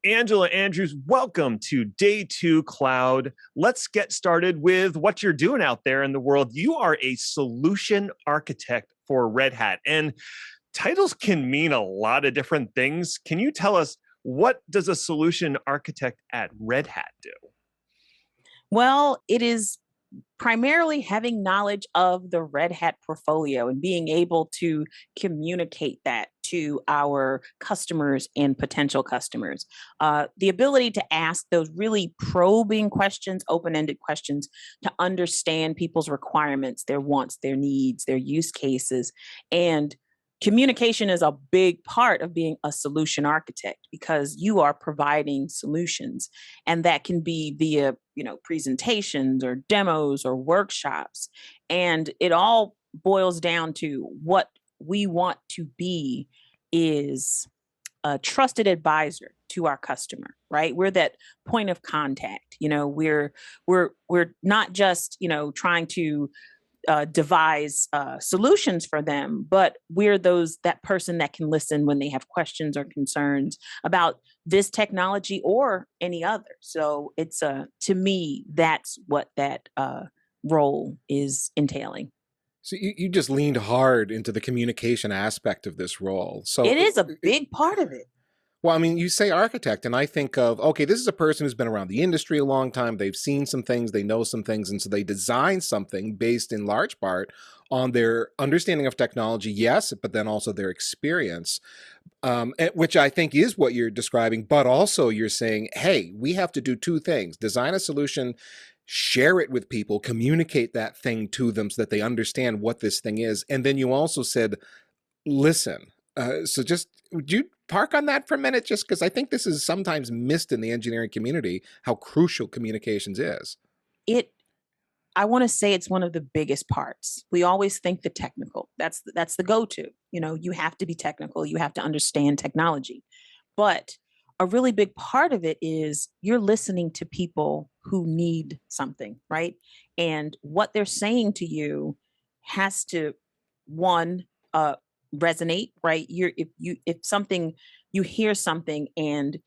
Angela Andrews, welcome to Day 2 Cloud. Let's get started with what you're doing out there in the world. You are a solution architect for Red Hat, and titles can mean a lot of different things. Can you tell us, what does a solution architect at Red Hat do? Well, it is primarily having knowledge of the Red Hat portfolio and being able to communicate that to our customers and potential customers. The ability to ask those really probing questions, open-ended questions, to understand people's requirements, their wants, their needs, their use cases. And communication is a big part of being a solution architect because you are providing solutions, and that can be via presentations or demos or workshops, and it all boils down to what we want to be is a trusted advisor to our customer, right? We're that point of contact. We're not just trying to devise solutions for them, but we're that person that can listen when they have questions or concerns about this technology or any other. So it's to me, that's what that role is entailing. So you just leaned hard into the communication aspect of this role. So it is a big part of it. Well, I mean, you say architect, and I think of, okay, this is a person who's been around the industry a long time. They've seen some things, they know some things, and so they design something based in large part on their understanding of technology, yes, but then also their experience, which I think is what you're describing. But also you're saying, hey, we have to do two things: design a solution, share it with people, communicate that thing to them so that they understand what this thing is. And then you also said, listen. So just, would you park on that for a minute? Just because I think this is sometimes missed in the engineering community, how crucial communications is. I want to say it's one of the biggest parts. We always think the technical. That's the go-to. You have to be technical. You have to understand technology. But a really big part of it is you're listening to people who need something, right? And what they're saying to you has to, one, resonate, right? If something, you hear something and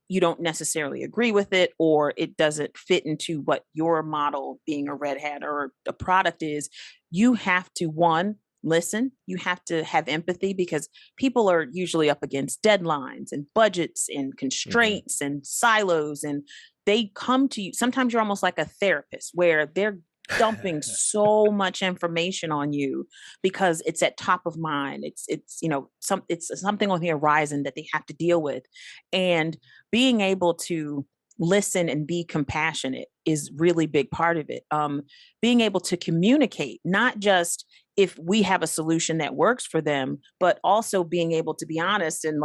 you don't necessarily agree with it, or it doesn't fit into what your model being a Red Hat or a product is, you have to, one, listen. You have to have empathy because people are usually up against deadlines and budgets and constraints and silos, and they come to you. Sometimes you're almost like a therapist where they're dumping so much information on you because it's at top of mind. It's something on the horizon that they have to deal with, and being able to listen and be compassionate is really big part of it. Being able to communicate, not just if we have a solution that works for them, but also being able to be honest and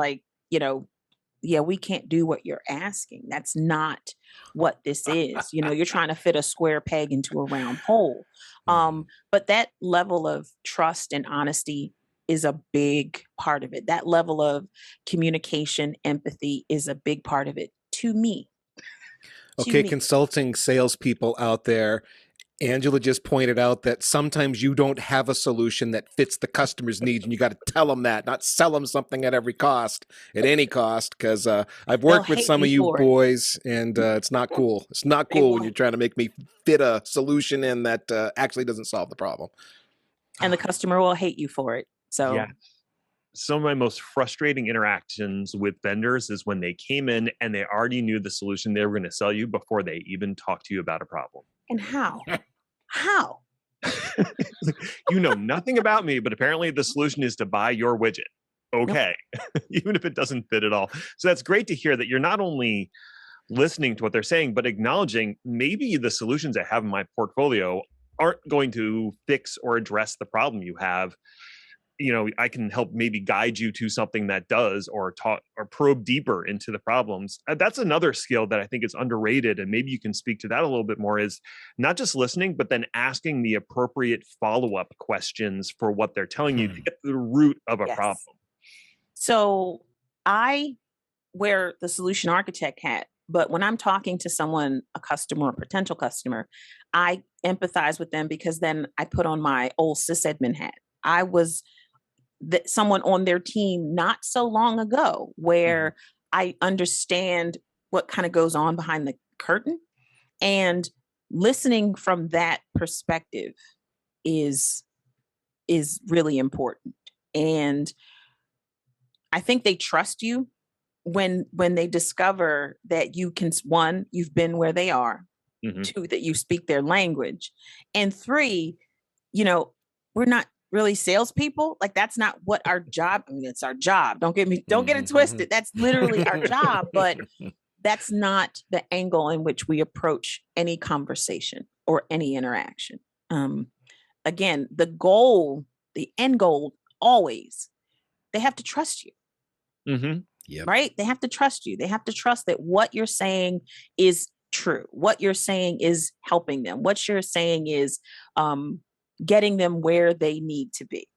yeah, we can't do what you're asking. That's not what this is. You're trying to fit a square peg into a round hole. But that level of trust and honesty is a big part of it. That level of communication, empathy is a big part of it to me. Okay, consulting salespeople out there, Angela just pointed out that sometimes you don't have a solution that fits the customer's needs, and you got to tell them that, not sell them something at any cost, because I've worked with some of you boys, and it's not cool. It's not cool when you're trying to make me fit a solution in that actually doesn't solve the problem. And the customer will hate you for it. So. Yeah. Some of my most frustrating interactions with vendors is when they came in and they already knew the solution they were going to sell you before they even talked to you about a problem. And how? How? You know nothing about me, but apparently the solution is to buy your widget. Okay. Nope. Even if it doesn't fit at all. So that's great to hear that you're not only listening to what they're saying, but acknowledging maybe the solutions I have in my portfolio aren't going to fix or address the problem you have. I can help maybe guide you to something that does, or talk or probe deeper into the problems. That's another skill that I think is underrated. And maybe you can speak to that a little bit more, is not just listening, but then asking the appropriate follow-up questions for what they're telling you to get to the root of a problem. So I wear the solution architect hat, but when I'm talking to someone, a customer or potential customer, I empathize with them because then I put on my old sysadmin hat. I was someone on their team not so long ago where I understand what kind of goes on behind the curtain, and listening from that perspective is really important. And I think they trust you when they discover that you can, one, you've been where they are, Mhm. two, that you speak their language, and three, we're not really salespeople. Like, that's not what our job. I mean, it's our job. Don't get it twisted. That's literally our job, but that's not the angle in which we approach any conversation or any interaction. Again, the end goal, always, they have to trust you. Mm-hmm. Yep. Right? They have to trust you. They have to trust that what you're saying is true. What you're saying is helping them. What you're saying is getting them where they need to be.